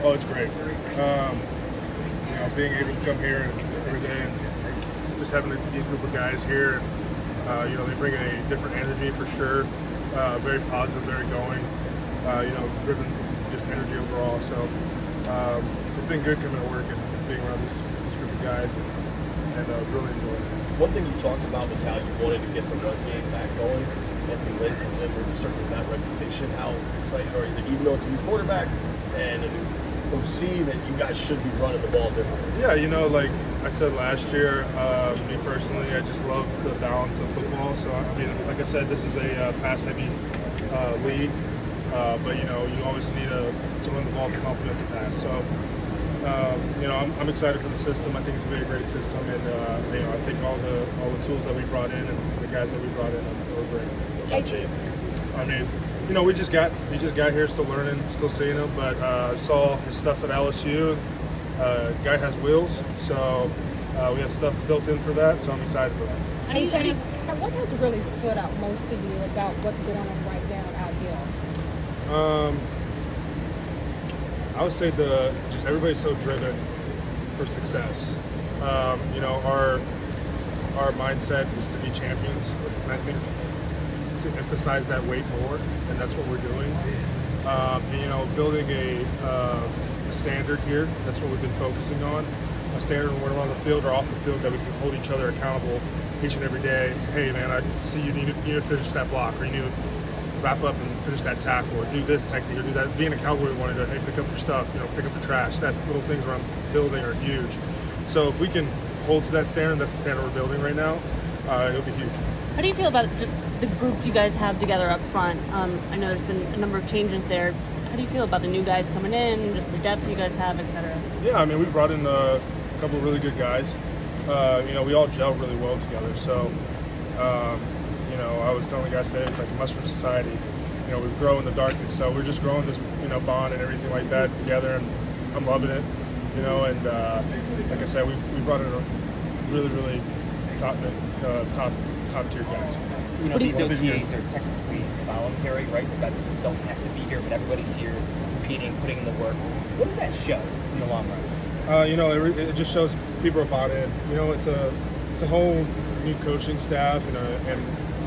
Oh, it's great. Being able to come here every day and just having these group of guys here, they bring a different energy for sure. Very positive, very going. Driven, just energy overall. So it's been good coming to work and being around this group of guys and really enjoying it. One thing you talked about was how you wanted to get the run game back going. Anthony Lynn comes in with certainly that reputation. How excited are you that even though it's a new quarterback and a new OC that you guys should be running the ball differently? Yeah, like I said last year, me personally, I just love the balance of football. So, like I said, this is a pass-heavy league, but, you always need to run the ball to complement the pass. So, I'm excited for the system. I think it's a very great system, and, I think all the tools that we brought in and the guys that we brought in are great. What about Jay? He just got here, still learning, still seeing him, but saw his stuff at LSU. Guy has wheels, so we have stuff built in for that, so I'm excited for that. What has really stood out most to you about what's going on right now out here? I would say just everybody's so driven for success. Our mindset is to be champions, and I think to emphasize that weight more, and that's what we're doing. Building a standard here. That's what we've been focusing on. A standard when we're on the field or off the field that we can hold each other accountable each and every day. Hey, man, I see you need to finish that block, or you need to wrap up and finish that tackle, or do this technique, or do that. Being a cowboy, we want to go, hey, pick up your stuff, pick up your trash. That little things around building are huge. So if we can hold to that standard, that's the standard we're building right now, it'll be huge. How do you feel about just the group you guys have together up front? I know there's been a number of changes there. How do you feel about the new guys coming in, just the depth you guys have, et cetera? Yeah, we've brought in a couple of really good guys. We all gel really well together. So, I was telling the guys today, it's like a mushroom society. We grow in the darkness. So we're just growing this, bond and everything like that together, and I'm loving it. And like I said, we brought in a really, really top tier guys. These OTAs are technically voluntary, right? The vets don't have to be here, but everybody's here competing, putting in the work. What does that show in the long run? It just shows people are bought in. It's a whole new coaching staff and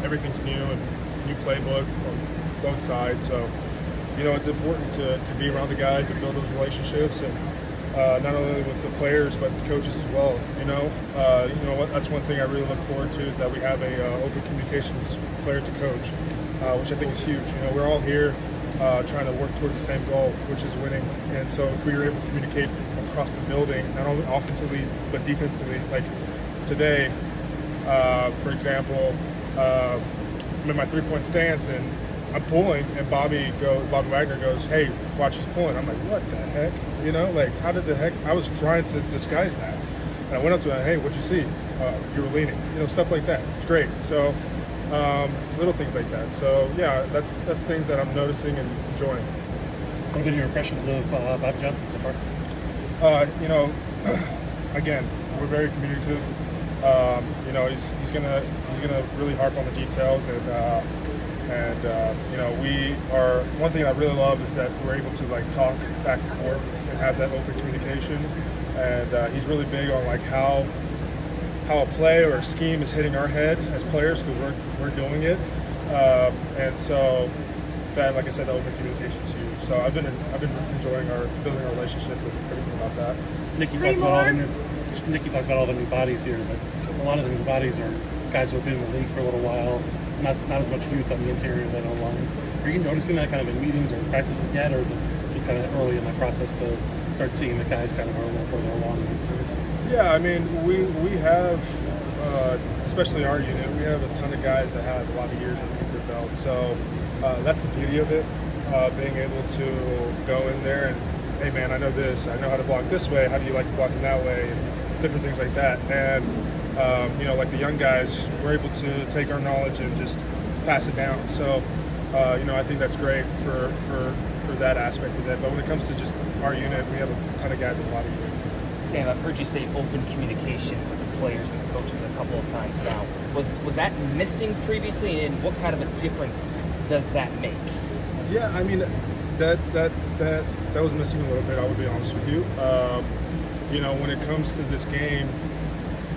everything's new and new playbook from both sides. So, it's important to be around the guys and build those relationships, and not only with the players but the coaches as well. That's one thing I really look forward to is that we have a open communications player to coach, which I think is huge. We're all here trying to work towards the same goal, which is winning. And so if we were able to communicate across the building, not only offensively but defensively, like today, for example, I'm in my three-point stance and I'm pulling, and Bobby Wagner goes, "Hey, watch his pulling." I'm like, "What the heck?" How did the heck? I was trying to disguise that, and I went up to him, "Hey, what'd you see?" "You were leaning." Stuff like that. It's great. So little things like that. So yeah, that's things that I'm noticing and enjoying. What have been your impressions of Bob Johnson so far? Again, we're very communicative. He's gonna really harp on the details, and we are. One thing I really love is that we're able to talk back and forth and have that open communication. And he's really big on how a play or a scheme is hitting our head as players because we're doing it. And so that, like I said, the open communication is huge. So I've been enjoying building a relationship with everything about that. Nicky talks about all the new bodies here, but a lot of the new bodies are guys who have been in the league for a little while. Not as much youth on the interior of that O-line. Are you noticing that kind of in meetings or practices yet, or is it just kind of early in that process to start seeing the guys kind of are a little further along? Yeah, we have, especially our unit, we have a ton of guys that have a lot of years underneath their belt. So that's the beauty of it, being able to go in there and, hey man, I know this, I know how to block this way, how do you like blocking that way, and different things like that. And like the young guys, we're able to take our knowledge and just pass it down. So, I think that's great for that aspect of it. But when it comes to just our unit, we have a ton of guys with a lot of years. Sam, I've heard you say open communication with the players and the coaches a couple of times now. Was that missing previously, and what kind of a difference does that make? Yeah, that that was missing a little bit. I would be honest with you. You know, when it comes to this game,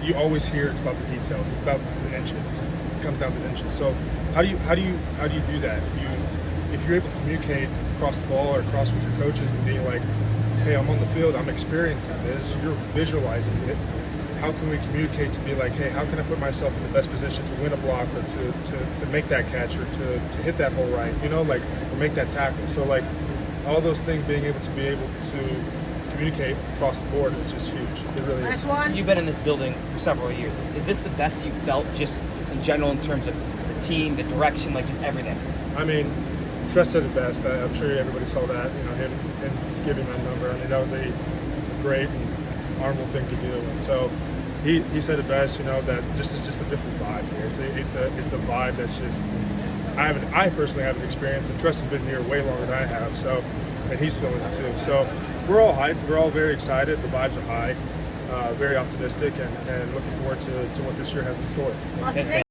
you always hear it's about the details. It's about the inches. It comes down to inches. So how do you do that? If you're able to communicate across the ball or across with your coaches and being like, hey, I'm on the field, I'm experiencing this, you're visualizing it. How can we communicate to be like, hey, how can I put myself in the best position to win a block or to make that catch or to hit that hole right, you know, like, or make that tackle. So like all those things, being able to communicate across the board is just huge. It really is. You've been in this building for several years. Is this the best you felt just in general in terms of the team, the direction, like just everything? I mean, Tress said it best. I'm sure everybody saw that, you know, him giving that number. I mean, that was a great and honorable thing to do. And so he said it best, you know, that this is just a different vibe here. It's a vibe that's just, I personally haven't experienced, and Tress has been here way longer than I have, so, and he's feeling it too. So we're all hyped. We're all very excited. The vibes are high, very optimistic, and looking forward to what this year has in store. Thanks,